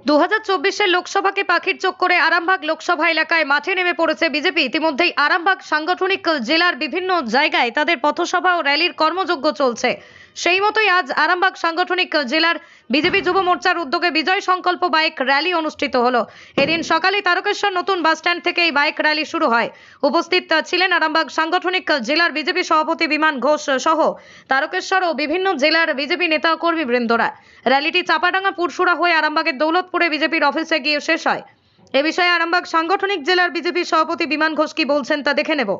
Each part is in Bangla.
2024 লোকসভাকে পাখির চোখ করে আরামবাগ লোকসভা এলাকায় মাঠে নেমে পড়েছে বিজেপি। ইতিমধ্যেই আরামবাগ সাংগঠনিক জেলার বিভিন্ন জায়গায় তাদের পথসভা ও র্যালির কর্মযজ্ঞ চলছে। সেই মতোই আজ আরামবাগ সাংগঠনিক জেলার বিজেপি যুব মোর্চার উদ্যোগে বিজয় সংকল্প বাইক র্যালি অনুষ্ঠিত হলো। এদিন সকালে তারকেশ্বর নতুন বাসস্ট্যান্ড থেকে এই বাইক র্যালি শুরু হয়। উপস্থিত ছিলেন আরামবাগ সাংগঠনিক জেলার বিজেপি সভাপতি বিমান ঘোষ সহ তারকেশ্বর ও বিভিন্ন জেলার বিজেপি নেতা ও কর্মীবৃন্দরা। র্যালিটি চাপাডাঙ্গা পুরসুরা হয়ে আরামবাগের দৌলতপুরে বিজেপির অফিসে গিয়ে শেষ হয়। এ বিষয়ে আরামবাগ সাংগঠনিক জেলার বিজেপি সভাপতি বিমান ঘোষ কি বলছেন তা দেখে নেব।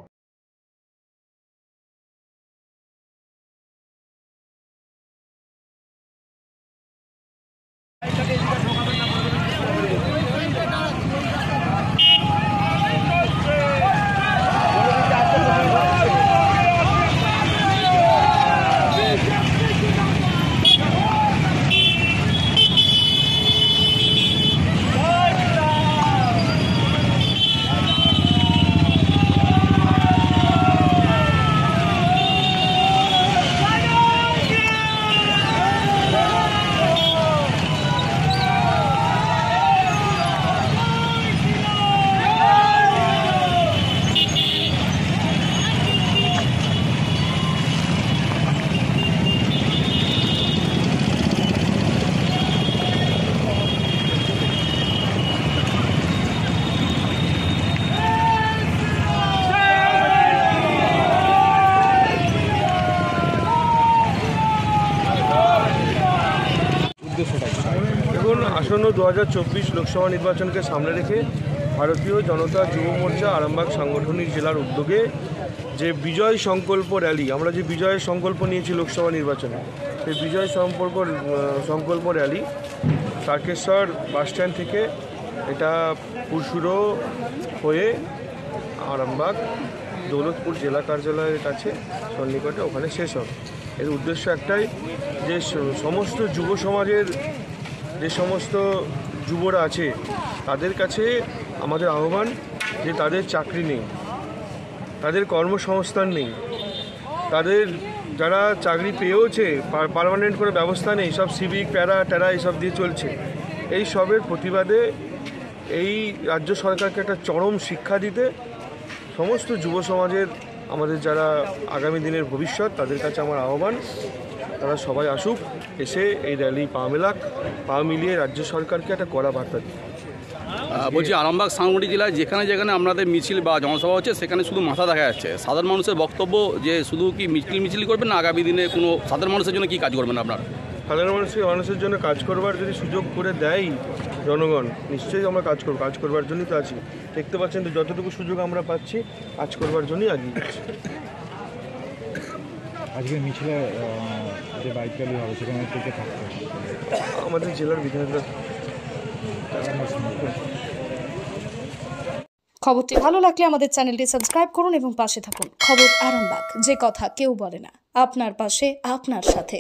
দেখুন, আসন্ন 2024 লোকসভা নির্বাচনকে সামনে রেখে ভারতীয় জনতা যুব মোর্চা আরামবাগ সাংগঠনিক জেলার উদ্যোগে যে বিজয় সংকল্প র্যালি, আমরা যে বিজয়ের সংকল্প নিয়েছি লোকসভা নির্বাচনে, সেই বিজয় সংকল্প র্যালি তারকেশ্বর বাসস্ট্যান্ড থেকে এটা পুরসুরো হয়ে আরামবাগ দৌলতপুর জেলা কার্যালয়ের কাছে সন্নিকটে ওখানে শেষ হবে। এর উদ্দেশ্য একটাই যে সমস্ত যুব সমাজের যে সমস্ত যুবরা আছে তাদের কাছে আমাদের আহ্বান যে তাদের চাকরি নেই, তাদের কর্মসংস্থান নেই, তাদের যারা চাকরি পেয়েওছে পার্মানেন্ট করে ব্যবস্থা নেই, সব সিভিক প্যারা এইসব দিয়ে চলছে। এই সবের প্রতিবাদে এই রাজ্য সরকারকে একটা চরম শিক্ষা দিতে সমস্ত যুব সমাজের আমাদের যারা আগামী দিনের ভবিষ্যৎ তাদের কাছে আমার আহ্বান, তারা সবাই আসুক, এসে এই র্যালি পা মিলিয়ে রাজ্য সরকারকে একটা কড়া বার্তা দিই। বলছি, আরামবাগ সাংগঠনিক জেলায় যেখানে যেখানে আমাদের মিছিল বা জনসভা হচ্ছে সেখানে শুধু মাথা দেখা যাচ্ছে। সাধারণ মানুষের বক্তব্য যে শুধু কি মিছিল করবেন না আগামী দিনে কোনো সাধারণ মানুষের জন্য কি কাজ করবেন আপনারা? সাধারণ মানুষের জন্য কাজ করবার যদি সুযোগ করে দেয় জনগণ, নিশ্চয়ই আমরা কাজ করবার জন্যই তো আছি। দেখতে পাচ্ছেন তো যতটুকু সুযোগ আমরা পাচ্ছি কাজ করবার জন্যই এগিয়ে যাচ্ছি। আজকে মিছিলে যে বাইক র্যালি হবে সেখানে কে থাকবে? আমাদের জেলার বিধায়করা। খবরটি ভালো লাগলে আমাদের চ্যানেলটি সাবস্ক্রাইব করুন এবং পাশে থাকুন। খবর আরামবাগ, যে কথা কেউ বলে না, আপনার পাশে, আপনার সাথে।